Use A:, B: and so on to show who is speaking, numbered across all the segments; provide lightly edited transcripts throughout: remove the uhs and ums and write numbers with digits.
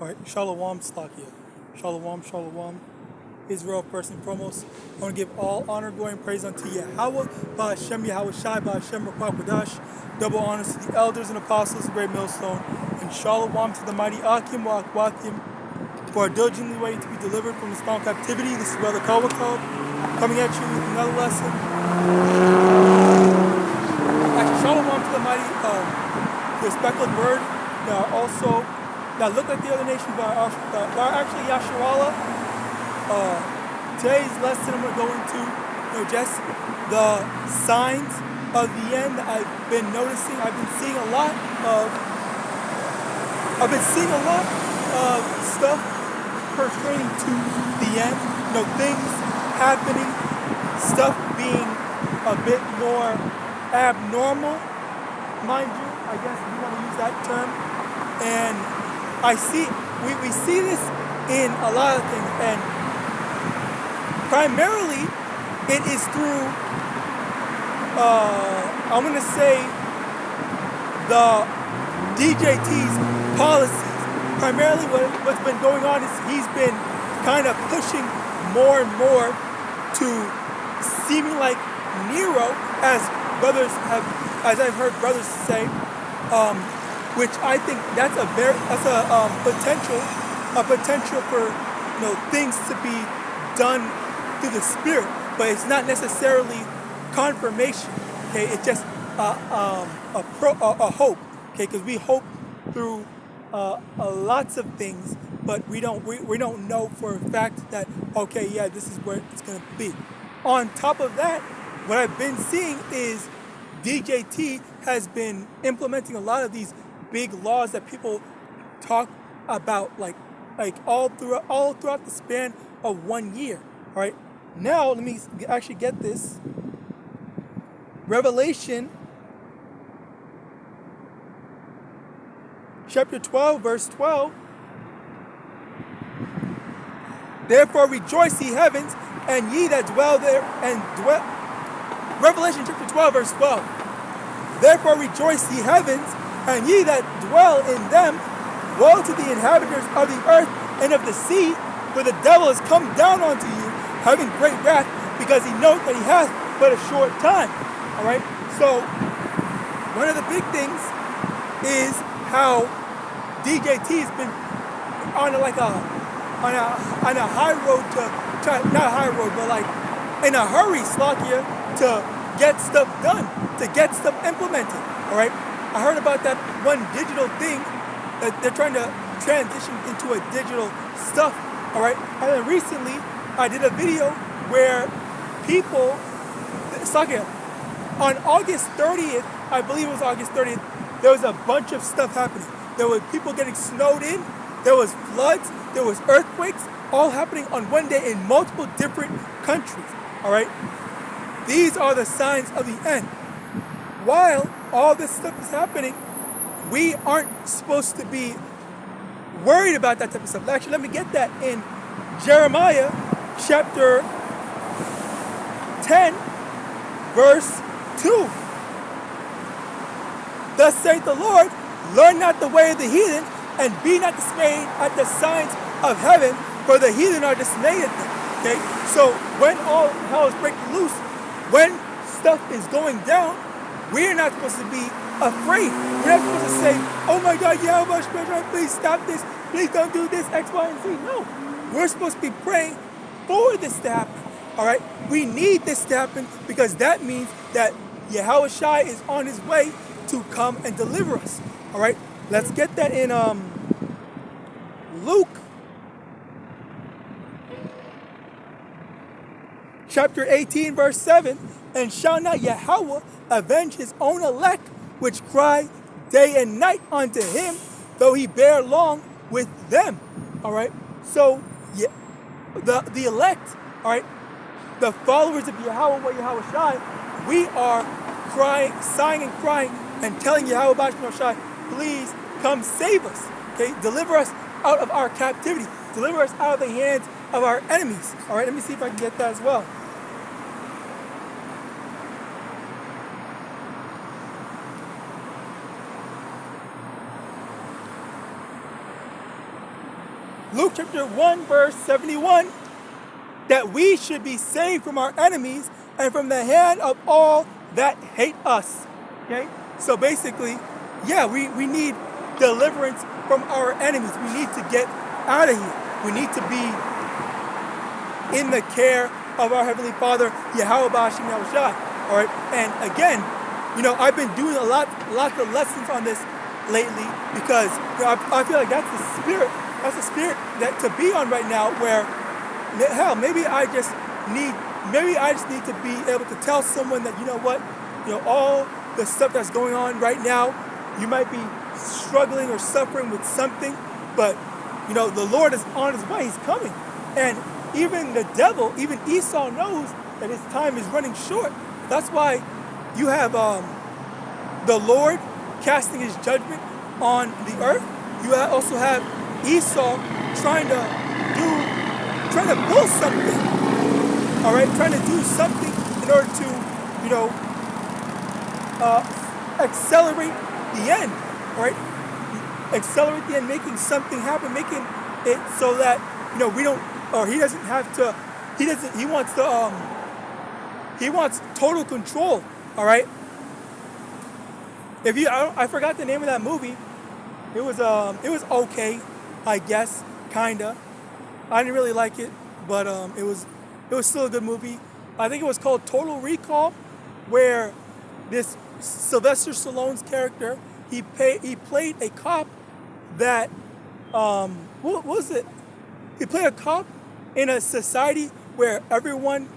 A: Alright, Shalom, Slakia. Shalom, Shalom. Israel, first and foremost. I want to give all honor, glory, and praise unto Yahawah, Ba'ashem, YAHAWASHI, Ba'ashem, Rakwadash. Double honors to the elders and apostles, the great millstone. And Shalom to the mighty Akim, Wa'akwatim, who are diligently waiting to be delivered from the strong captivity. This is Brother Kawakab, coming at you with another lesson. Actually, Shalom to the mighty, the speckled bird. That look like the other nations, but are actually Yasharallah. Today's lesson I'm going to go into, just the signs of the end that I've been noticing. I've been seeing a lot of stuff pertaining to the end. Things happening, stuff being a bit more abnormal, mind you, I guess if you want to use that term. And we see this in a lot of things, and primarily it is through, I'm going to say, the DJT's policies. Primarily what's been going on is he's been kind of pushing more and more to seeming like Nero, as I've heard brothers say, which I think that's a potential for things to be done through the Spirit, but it's not necessarily confirmation. Okay, it's just a hope. Okay, because we hope through lots of things, but we don't know for a fact that this is where it's going to be. On top of that, what I've been seeing is DJT has been implementing a lot of these big laws that people talk about, like all throughout the span of 1 year. All right. Now let me actually get this. Revelation chapter 12, verse 12. Therefore rejoice, ye heavens, and ye that dwell there, and dwell. Revelation chapter 12, verse 12. Therefore rejoice, ye heavens, and ye that dwell in them. Woe to the inhabitants of the earth and of the sea, for the devil is come down unto you, having great wrath, because he knoweth that he hath but a short time. All right. So one of the big things is how DJT has been on a high road to not high road, but like in a hurry, Slakia, to get stuff done, to get stuff implemented. All right. I heard about that one digital thing that they're trying to transition into a digital stuff. All right. And then recently I did a video where people, Slakia, on August 30th, I believe it was August 30th, there was a bunch of stuff happening. There were people getting snowed in, there was floods, there was earthquakes, all happening on one day in multiple different countries. All right. These are the signs of the end. While all this stuff is happening, we aren't supposed to be worried about that type of stuff. Actually, let me get that in Jeremiah chapter 10, verse 2. Thus saith the Lord, learn not the way of the heathen, and be not dismayed at the signs of heaven, for the heathen are dismayed at them. Okay? So when all hell is breaking loose, when stuff is going down, we're not supposed to be afraid. We're not supposed to say, oh my God, Yahawadah, please stop this. Please don't do this, X, Y, and Z. No. We're supposed to be praying for this to happen. All right? We need this to happen because that means that Yahawashi is on his way to come and deliver us. All right? Let's get that in Luke chapter 18, verse 7. And shall not Yahawah avenge his own elect, which cry day and night unto him, though he bear long with them. All right. So the elect, all right, the followers of YAHAWAH, we are crying, sighing and crying and telling YAHAWAH, please come save us. Okay, deliver us out of our captivity, deliver us out of the hands of our enemies. All right, let me see if I can get that as well. Luke chapter 1 verse 71, that we should be saved from our enemies and from the hand of all that hate us. Okay? So basically, yeah, we need deliverance from our enemies. We need to get out of here. We need to be in the care of our Heavenly Father, YAHAWAH and Yahawadah. All right? And again, I've been doing lots of lessons on this lately because I feel like that's the spirit. That's the spirit that to be on right now, where hell, maybe I just need to be able to tell someone that, all the stuff that's going on right now, you might be struggling or suffering with something, but the Lord is on his way. He's coming. And even the devil, even Esau knows that his time is running short. That's why you have the Lord casting his judgment on the earth. You also have Esau trying to pull something, all right, trying to do something in order to, accelerate the end, all right, accelerate the end, making something happen, making it so that, we don't, or he doesn't have to, he wants total control, all right. I forgot the name of that movie. It was okay, I guess, kinda. I didn't really like it, but it was still a good movie. I think it was called Total Recall, where this Sylvester Stallone's character, he played a cop that what was it? He played a cop in a society where everyone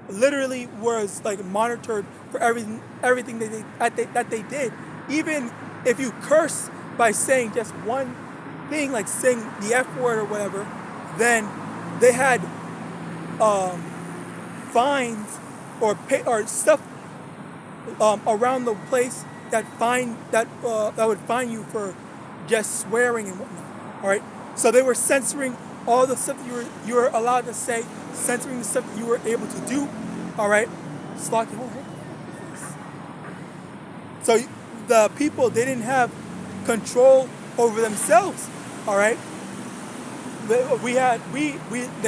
A: literally was like monitored for everything that they did. Even if you curse by saying just one thing, like saying the F word or whatever, then they had fines or stuff around the place that would fine you for just swearing and whatnot. All right, so they were censoring all the stuff that you were allowed to say, censoring the stuff that you were able to do. All right, so the people, they didn't have control over themselves. All right, they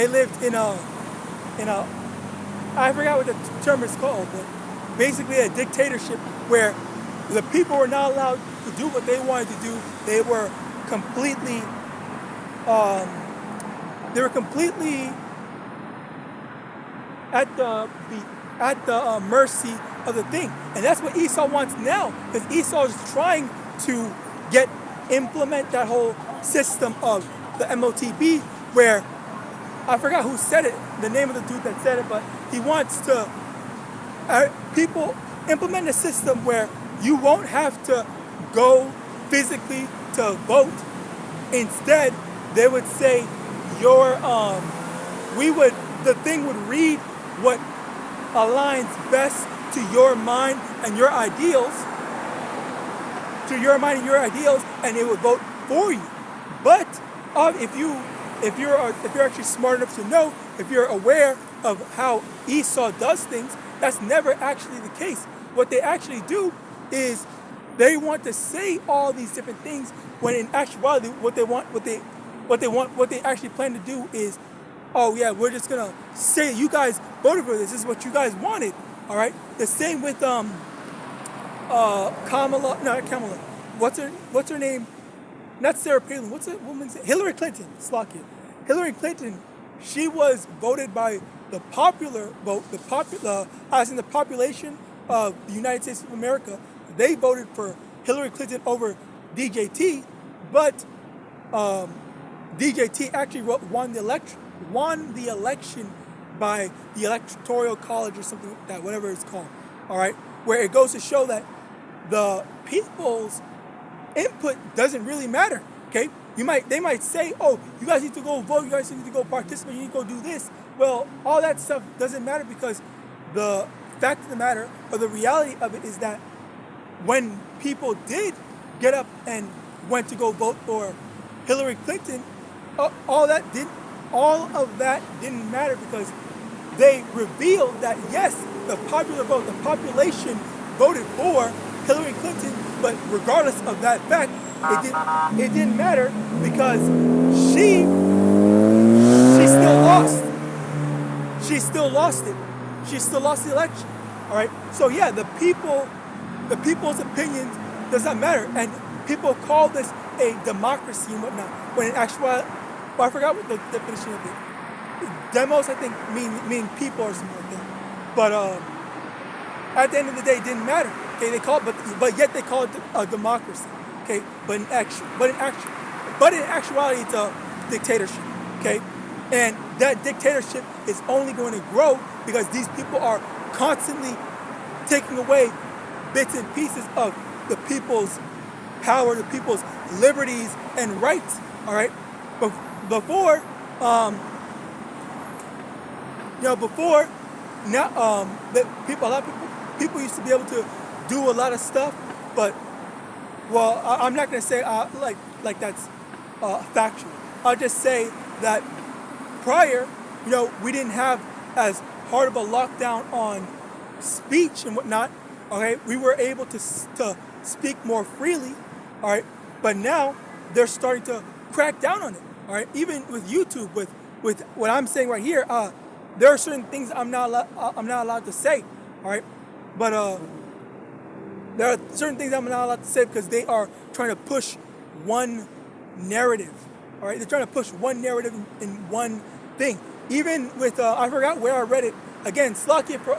A: lived in a I forgot what the term is called, but basically a dictatorship where the people were not allowed to do what they wanted to do. They were completely at the mercy of the thing. And that's what Esau wants now, because Esau is trying to implement that whole system of the MOTB, where I forgot who said it, the name of the dude that said it, but he wants to people implement a system where you won't have to go physically to vote. Instead, they would say the thing would read what aligns best to your mind and your ideals, and it would vote for you. But if you're actually smart enough to know, if you're aware of how Esau does things, that's never actually the case. What they actually do is they want to say all these different things, when in actuality what they actually plan to do is, oh yeah, we're just gonna say you guys voted for this. This is what you guys wanted. All right. The same with Kamala. No, not Kamala. What's her name? Not Sarah Palin. What's that woman's name? Hillary Clinton. Slock it. Hillary Clinton. She was voted by the popular vote. The population of the United States of America. They voted for Hillary Clinton over DJT, but DJT actually won the election by the Electoral College or something like that, whatever it's called. All right, where it goes to show that the people's input doesn't really matter. Okay, they might say, oh, you guys need to go vote, you guys need to go participate, you need to go do this. Well, all that stuff doesn't matter, because the fact of the matter, or the reality of it, is that when people did get up and went to go vote for Hillary Clinton, all of that didn't matter, because they revealed that yes, the popular vote, the population voted for Hillary Clinton, but regardless of that fact, it didn't matter, because she she still lost. She still lost it. She still lost the election. All right. So yeah, the people's opinions does not matter, and people call this a democracy and whatnot. When in actuality, well, I forgot what the definition of it. Demos, I think, mean people or something like that. But at the end of the day, it didn't matter. Okay, they call it, but yet they call it a democracy. Okay, but in actuality, it's a dictatorship. Okay, and that dictatorship is only going to grow because these people are constantly taking away bits and pieces of the people's power, the people's liberties and rights. All right, but before, a lot of people used to be able to do a lot of stuff, but well, I'm not going to say like that's factual. I'll just say that prior, we didn't have as hard of a lockdown on speech and whatnot. Okay, we were able to speak more freely. All right, but now they're starting to crack down on it. All right, even with YouTube, with what I'm saying right here, there are certain things I'm not allowed to say. All right, but there are certain things I'm not allowed to say because they are trying to push one narrative. All right, they're trying to push one narrative in one thing. Even with I forgot where I read it. Again, slack it for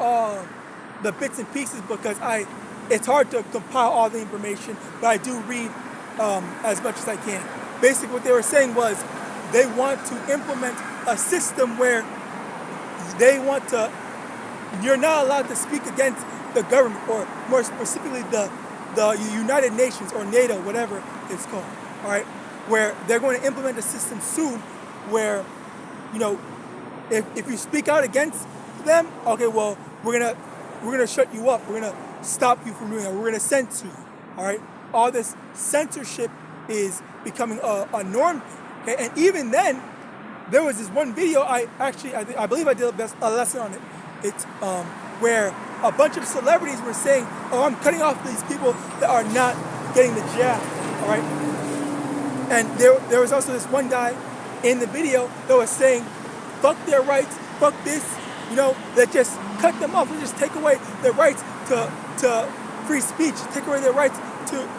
A: the bits and pieces because it's hard to compile all the information, but I do read as much as I can. Basically, what they were saying was they want to implement a system where you're not allowed to speak against the government, or more specifically the United Nations or NATO, whatever it's called. All right, where they're going to implement a system soon where, if you speak out against them, okay, well, we're gonna shut you up. We're gonna stop you from doing that. We're gonna censor you. All right, all this censorship is becoming a norm. Okay, and even then, there was this one video I believe I did a lesson on it. It's where a bunch of celebrities were saying, "Oh, I'm cutting off these people that are not getting the jab." All right, and there was also this one guy in the video that was saying, "Fuck their rights, fuck this." That just cut them off. They just take away their rights to free speech, take away their rights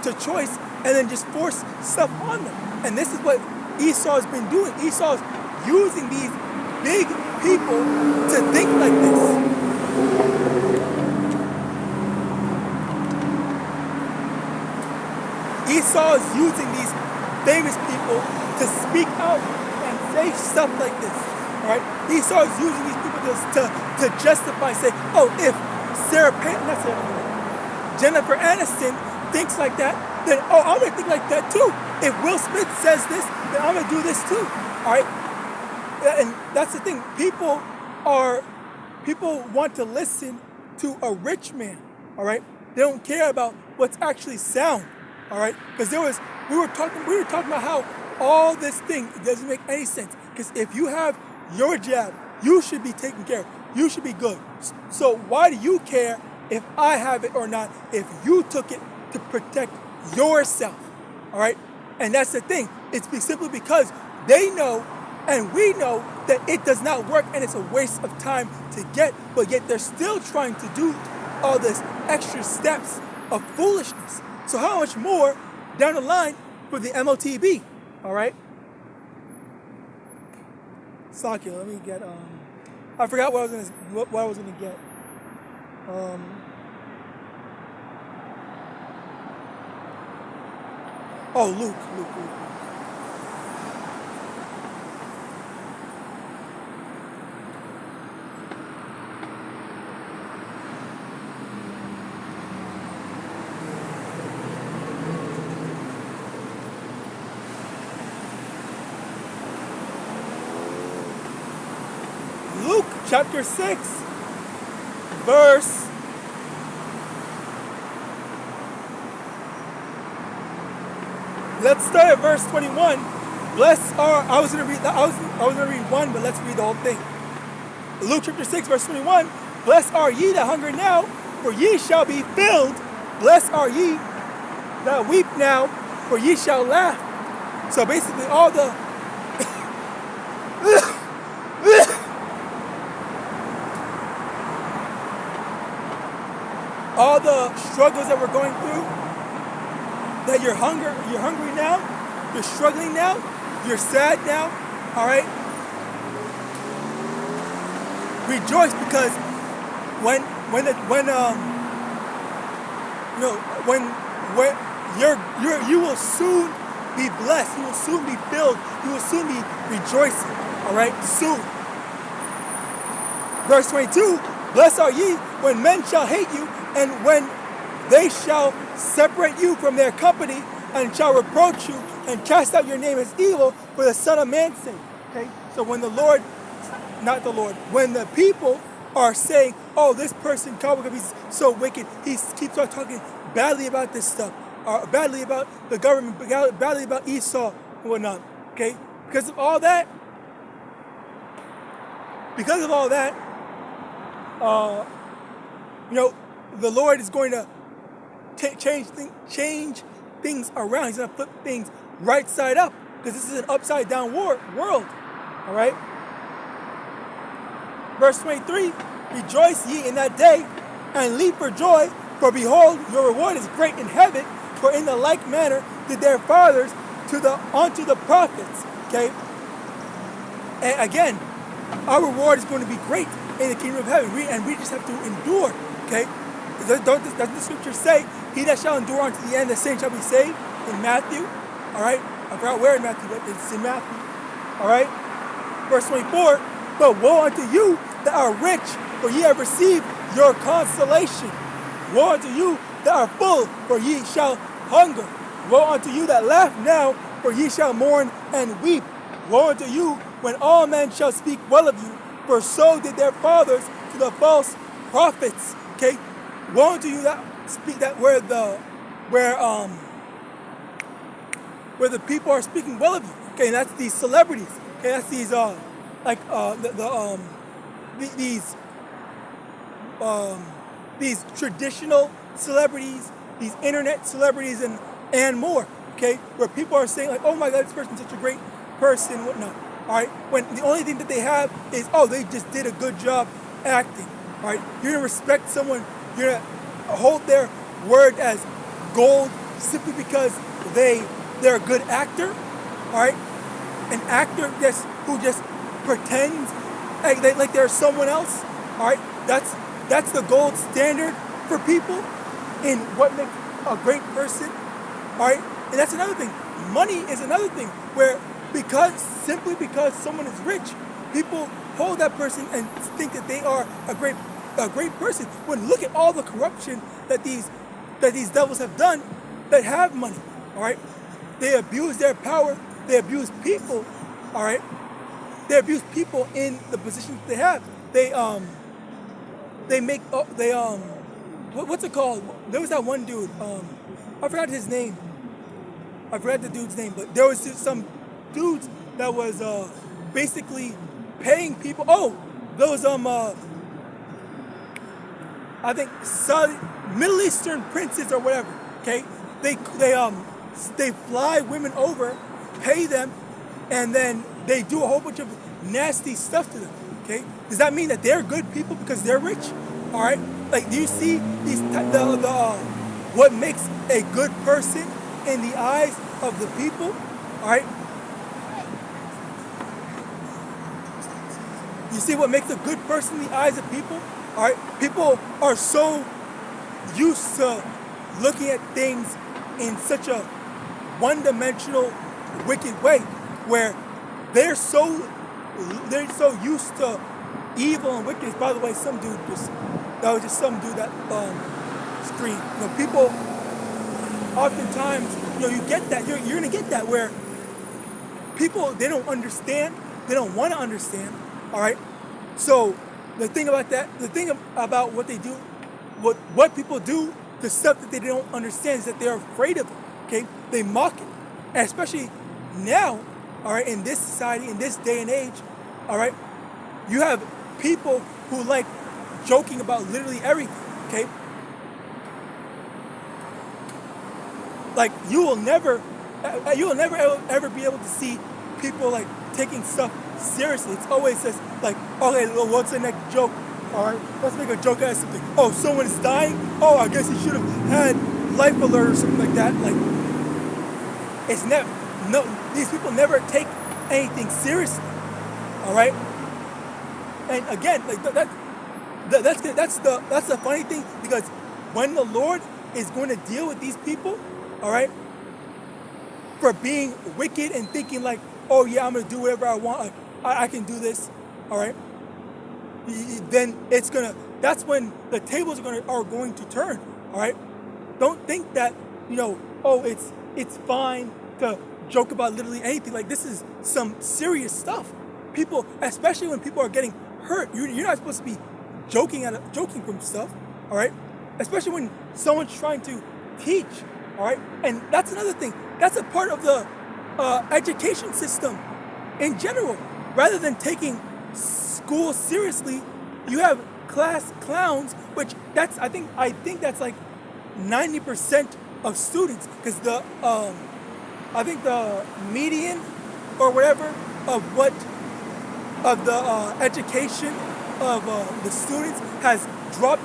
A: to choice, and then just force stuff on them. And this is what Esau's been doing. Esau's using these big people to think like this. Esau is using these famous people to speak out and say stuff like this. All right? Esau is using these people to justify, say, oh, if Jennifer Aniston thinks like that, then I'm gonna think like that too. If Will Smith says this, then I'm gonna do this too. All right? And that's the thing. People want to listen to a rich man. All right? They don't care about what's actually sound. All right? Because we were talking about how all this thing doesn't make any sense. Because if you have your jab, you should be taken care of. You should be good. So why do you care if I have it or not, if you took it to protect yourself? All right? And that's the thing. It's simply because they know and we know that it does not work and it's a waste of time to get, but yet they're still trying to do all this extra steps of foolishness. So how much more down the line for the MOTB? All right? Sakya, let me get I forgot what I was gonna get. Luke. Luke chapter 6, verse let's start at verse 21. I was gonna read one, but let's read the whole thing. Luke chapter 6, verse 21. Blessed are ye that hunger now, for ye shall be filled. Blessed are ye that weep now, for ye shall laugh. So basically all the all the struggles that we're going through, that you're hungry now, you're struggling now, you're sad now, all right? Rejoice, because when you will soon be blessed, you will soon be filled, you will soon be rejoicing, all right? Soon. Verse 22, blessed are ye when men shall hate you, and when they shall separate you from their company, and shall reproach you, and cast out your name as evil for the Son of Man's sake. Okay? So when when the people are saying, oh, this person, he's so wicked, he keeps on talking badly about this stuff, badly about the government, badly about Esau and whatnot. Okay? Because of all that, the Lord is going to change things around. He's going to flip things right side up, because this is an upside down world. All right? Verse 23, rejoice ye in that day, and leap for joy, for behold, your reward is great in heaven, for in the like manner did their fathers unto the prophets. Okay? And again, our reward is going to be great in the kingdom of heaven, and we just have to endure. Okay? Doesn't the scripture say, he that shall endure unto the end, the same shall be saved? In Matthew, all right? I forgot where in Matthew, but it's in Matthew, all right? Verse 24, but woe unto you that are rich, for ye have received your consolation. Woe unto you that are full, for ye shall hunger. Woe unto you that laugh now, for ye shall mourn and weep. Woe unto you when all men shall speak well of you, for so did their fathers to the false prophets. Okay? Woe unto you that speak that where the people are speaking well of you. Okay, and that's these celebrities. Okay, that's these these traditional celebrities, these internet celebrities, and more. Okay, where people are saying like, oh my God, this person's such a great person, whatnot. All right, when the only thing that they have is, oh, they just did a good job acting. All right, you're gonna respect someone, you're gonna hold their word as gold simply because they're a good actor. All right, an actor who just pretends like they're someone else. All right, that's the gold standard for people in what makes a great person. All right, and that's another thing. Money is another thing where simply because someone is rich, people hold that person and think that they are a great person. When look at all the corruption that these devils have done that have money. All right, they abuse their power. They abuse people. All right, they abuse people in the positions they have. What's it called? There was that one dude. I forgot his name. I forgot the dude's name, but there was some dudes that was basically paying people. Oh, those I think Middle Eastern princes or whatever. Okay, they fly women over, pay them, and then they do a whole bunch of nasty stuff to them. Okay, does that mean that they're good people because they're rich? All right, like, do you see what makes a good person in the eyes of the people? All right, you see what makes a good person in the eyes of people? All right, people are so used to looking at things in such a one-dimensional, wicked way, where they're so used to evil and wickedness. By the way, that was just some dude that screamed. You know, people oftentimes, you get that. You're gonna get that where people, they don't understand, they don't want to understand. All right, so the thing about what they do, what people do, the stuff that they don't understand is that they're afraid of it. Okay, they mock it, and especially now. All right, in this society, in this day and age, all right, you have people who like joking about literally everything. Okay, like you will never ever be able to see people like taking stuff seriously. It's always just like, okay, well, what's the next joke All right, let's make a joke out of something. Oh, someone's dying. Oh, I guess he should have had life alert or something like that. Like, it's never. No, these people never take anything seriously. All right, and again, like that's the funny thing, because when the Lord is going to deal with these people, all right, for being wicked and thinking like, oh yeah, I'm gonna do whatever I want. I can do this. All right. Then that's when the tables are going to turn. All right. Don't think that, oh, it's fine to joke about literally anything. Like, this is some serious stuff. People, especially when people are getting hurt, you're not supposed to be joking from stuff. All right. Especially when someone's trying to teach. All right. And that's another thing. That's a part of the education system in general. Rather than taking school seriously, you have class clowns, which I think that's like 90% of students, because I think the median or whatever of the education of the students has dropped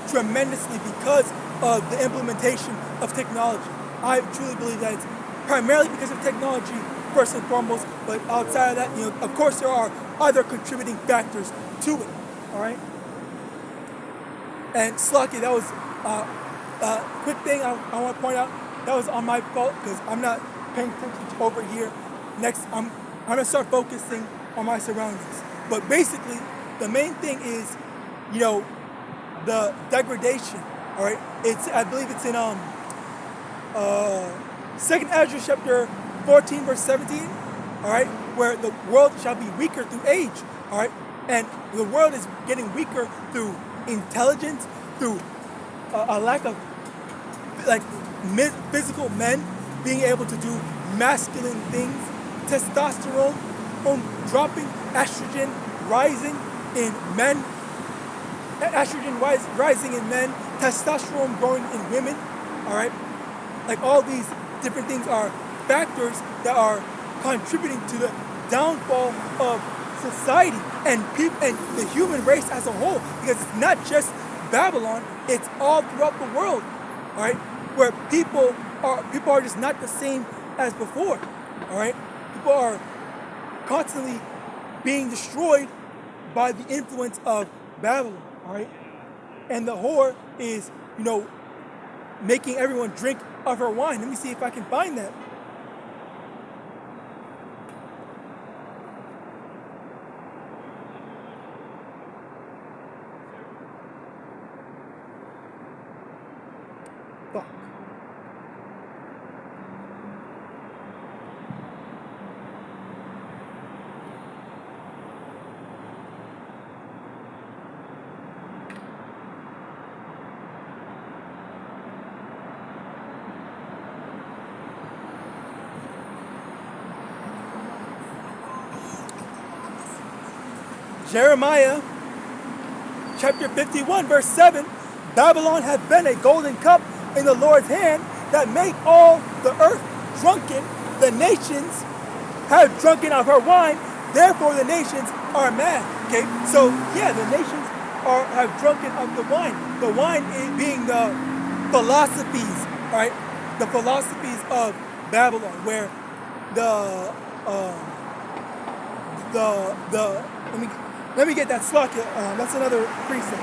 A: tremendously because of the implementation of technology. I truly believe that it's primarily because of technology, first and foremost, but outside of that, of course there are other contributing factors to it, all right? And Slucky, that was a quick thing I want to point out. That was on my fault, because I'm not paying attention over here. Next, I'm going to start focusing on my surroundings. But basically, the main thing is, the degradation, all right? I believe it's in 2nd Ezra chapter 14, verse 17, all right, where the world shall be weaker through age, all right, and the world is getting weaker through intelligence, through a lack of physical men being able to do masculine things, testosterone dropping, estrogen rising in men, testosterone growing in women, all right, like all these different things are factors that are contributing to the downfall of society and the human race as a whole, because it's not just Babylon, it's all throughout the world, all right, where people are just not the same as before, all right. People are constantly being destroyed by the influence of Babylon, all right, and the whore is, making everyone drink of her wine. Let me see if I can find that. Fuck. Jeremiah chapter 51, verse 7, Babylon hath been a golden cup in the Lord's hand that made all the earth drunken. The nations have drunken of her wine, therefore the nations are mad. Okay, so yeah, the nations have drunken of the wine. The wine being the philosophies, all right, the philosophies of Babylon, where let me get that slug. That's another precept.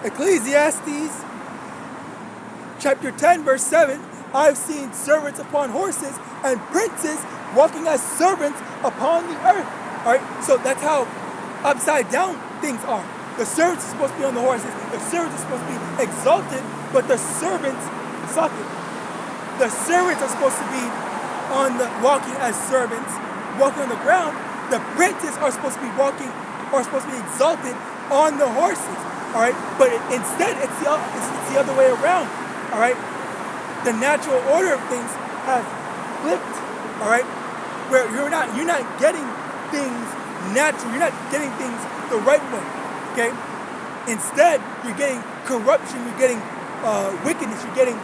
A: Ecclesiastes chapter 10, verse 7, I've seen servants upon horses and princes walking as servants upon the earth. All right, so that's how upside down things are. The servants are supposed to be on the horses. The servants are supposed to be exalted, but the servants suck it. The servants are supposed to be walking as servants, walking on the ground. The princes are supposed to be exalted on the horses. All right, but instead it's the other way around. All right, the natural order of things has flipped. All right, where you're not getting things natural. You're not getting things the right way. Okay, instead you're getting corruption. You're getting wickedness. You're getting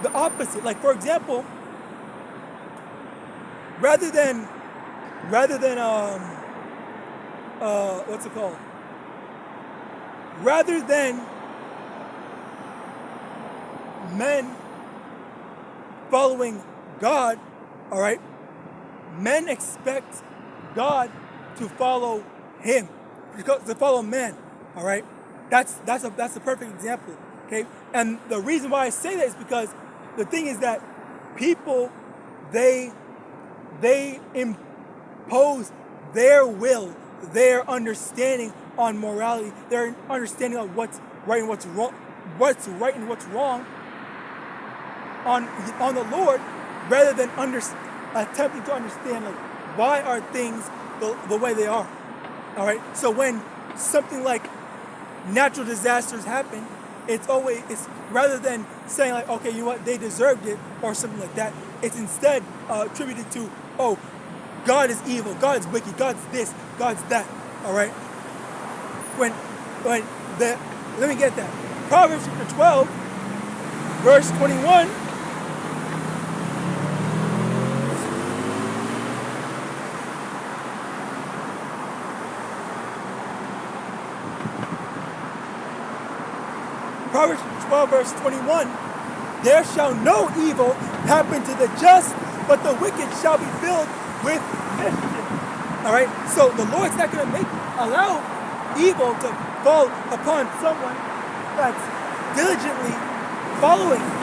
A: the opposite. Like, for example, rather than what's it called? Rather than men following God, all right, men expect God to follow him, to follow man, all right. That's a perfect example, okay. And the reason why I say that is because the thing is that people, they impose their will, their understanding on morality, their understanding of what's right and what's wrong, on the Lord, rather than attempting to understand, like, why are things the way they are. All right. So when something like natural disasters happen, it's rather than saying like, okay, you know what, they deserved it or something like that, it's instead attributed to, oh, God is evil, God is wicked, God's this, God's that. All right. Let me get that. Proverbs chapter 12, verse 21. Proverbs 12, verse 21, there shall no evil happen to the just, but the wicked shall be filled with mischief. All right, so the Lord's not going to allow evil to fall upon someone that's diligently following him.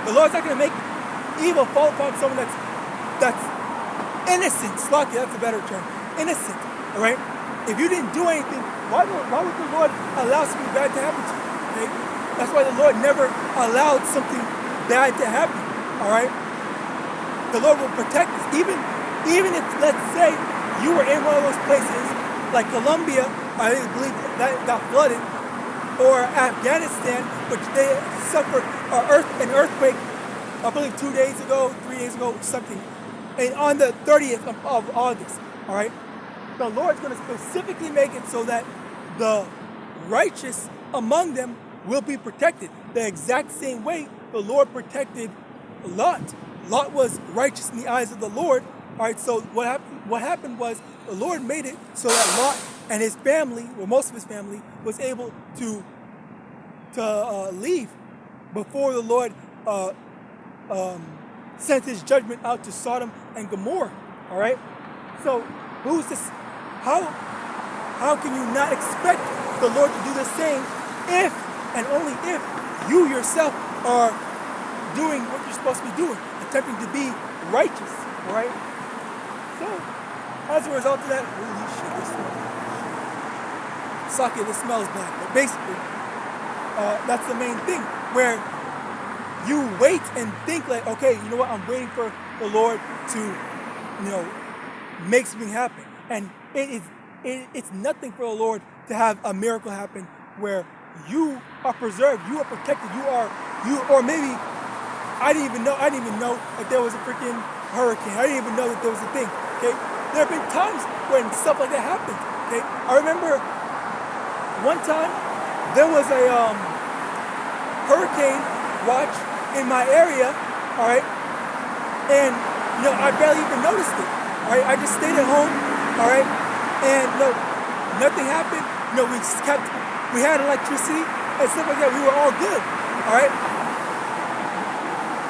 A: The Lord's not going to make evil fall upon someone that's innocent. Slocky, that's a better term. Innocent, all right? If you didn't do anything, why would the Lord allow something bad to happen to you? Okay? That's why the Lord never allowed something bad to happen. All right? The Lord will protect us. Even if, let's say, you were in one of those places like Colombia, I believe that got flooded, or Afghanistan, which they suffered an earthquake, I believe 3 days ago, something, and on the 30th of August. All right? The Lord's going to specifically make it so that the righteous among them will be protected. The exact same way the Lord protected Lot. Lot was righteous in the eyes of the Lord. All right, so what happened was the Lord made it so that Lot and his family, or most of his family, was able to leave before the Lord sent his judgment out to Sodom and Gomorrah. All right, so who's this? How can you not expect the Lord to do the same if and only if you yourself are doing what you're supposed to be doing, attempting to be righteous, all right? So, as a result of that, holy shit, this smells bad. But basically, that's the main thing, where you wait and think like, okay, you know what, I'm waiting for the Lord to, make something happen. And it's nothing for the Lord to have a miracle happen where you are preserved, you are protected, or maybe I didn't even know that there was a freaking hurricane. I didn't even know that there was a thing. Okay, there have been times when stuff like that happened. Okay, I remember one time there was a hurricane watch in my area. All right, and I barely even noticed it. All right, I just stayed at home. All right, and nothing happened. We had electricity and stuff like that. We were all good. All right,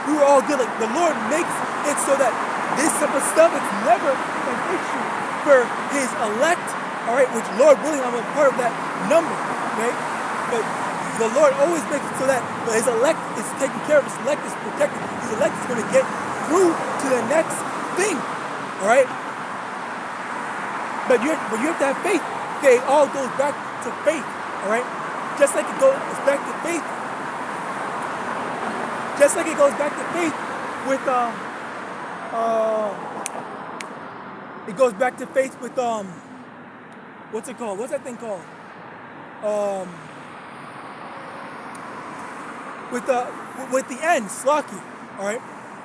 A: we were all good. Like, the Lord makes it so that this type of stuff is never an issue for His elect. All right, which, Lord willing, I'm a part of that number. Okay, but the Lord always makes it so that His elect is taken care of. His elect is protected. His elect is going to get through to the next thing. All right. But you have to have faith. Okay, it all goes back to faith. All right, just like it goes back to faith. Just like it goes back to faith with it goes back to faith with what's it called? What's that thing called? With the end, slocky. All right,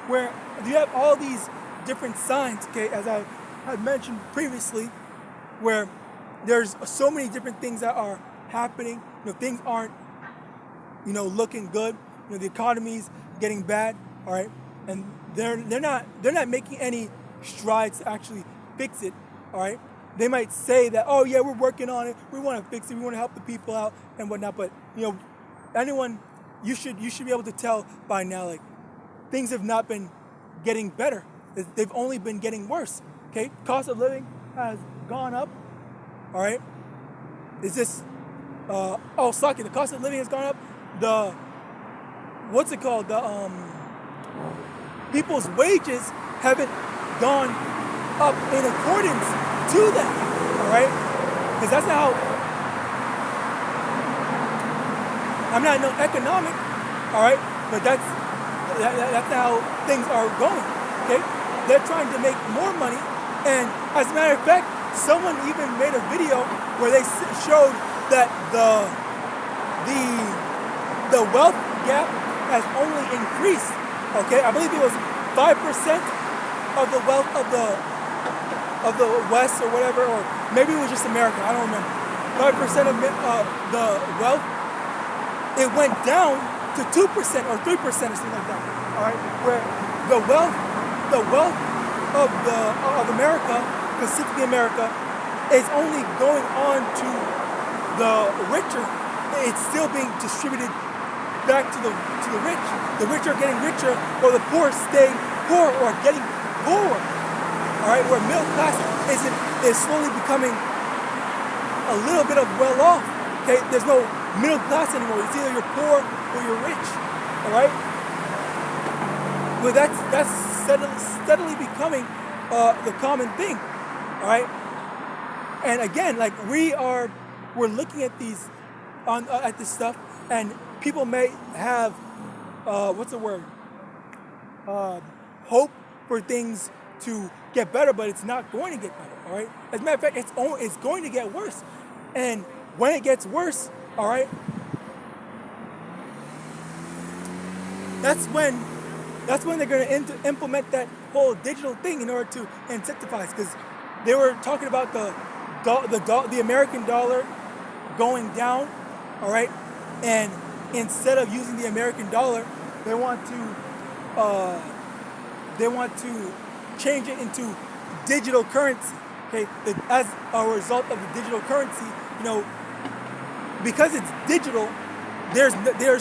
A: where you have all these different signs. Okay, as I had mentioned previously, where there's so many different things that are happening. Things aren't, looking good. The economy's getting bad. All right, and they're not making any strides to actually fix it. All right, they might say that, oh yeah, we're working on it, we want to fix it, we want to help the people out and whatnot. But anyone, you should be able to tell by now, like, things have not been getting better. They've only been getting worse. Okay, cost of living has gone up. All right, is this? Saki, the cost of living has gone up. The what's it called? The people's wages haven't gone up in accordance to that. All right, because that's not how. I'm not no economic. All right, but that's how things are going. Okay, they're trying to make more money, and as a matter of fact, someone even made a video where they showed that the wealth gap has only increased. Okay, I believe it was 5% of the wealth of the West or whatever, or maybe it was just America. I don't remember. 5% of the wealth, it went down to 2% or 3% or something like that. All right, where the wealth of America, specifically America, is only going on to the richer. It's still being distributed back to the rich. The rich are getting richer, or the poor stay poor or getting poorer. All right, where middle class is slowly becoming a little bit of well off. Okay, there's no middle class anymore. It's either you're poor or you're rich. All right, well that's steadily becoming the common thing. All right, and again, like we're looking at these at this stuff, and people may have hope for things to get better, but it's not going to get better. All right, as a matter of fact, it's going to get worse, and when it gets worse, all right, that's when they're going to implement that whole digital thing in order to incentivize, because they were talking about the American dollar going down, all right, and instead of using the American dollar, they want to change it into digital currency. Okay, as a result of the digital currency, because it's digital, there's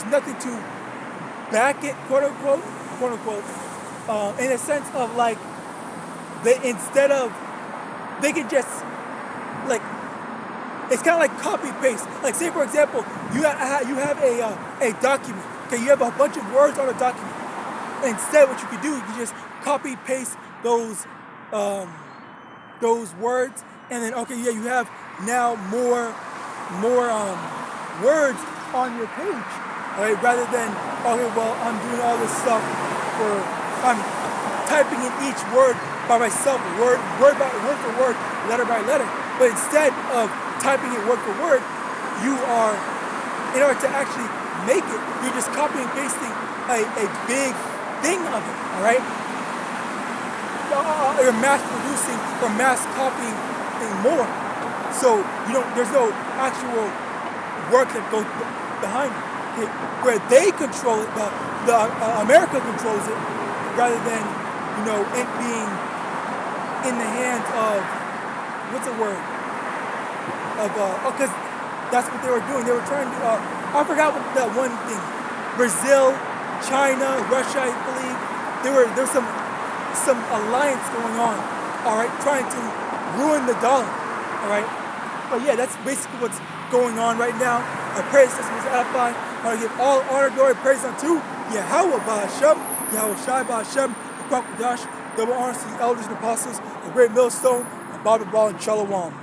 A: nothing to back it, quote unquote, in a sense of like they can just like, it's kind of like copy paste. Like, say for example, you have a document. Okay, you have a bunch of words on a document. Instead, what you can do, you can just copy paste those words, and then you have now more words on your page. All right, rather than I'm doing all this stuff I'm typing in each word by myself, word for word, letter by letter. But instead of typing it word for word, you are, in order to actually make it, you're just copying and pasting a big thing of it, all right? You're mass producing or mass copying more. So there's no actual work that goes behind it. Okay? Where they control it, the America controls it, rather than, it being in the hands of, because that's what they were doing. They were trying to, I forgot what that one thing, Brazil, China, Russia, I believe, there's some alliance going on, all right, trying to ruin the dollar, all right. But yeah, that's basically what's going on right now. I pray this was edifying. I want to give all honor, glory, praise unto YAHAWAH, YAHAWASHI, the Prophet Dash, double honors to the elders and apostles, the great millstone, and Bible Ball and Shalom.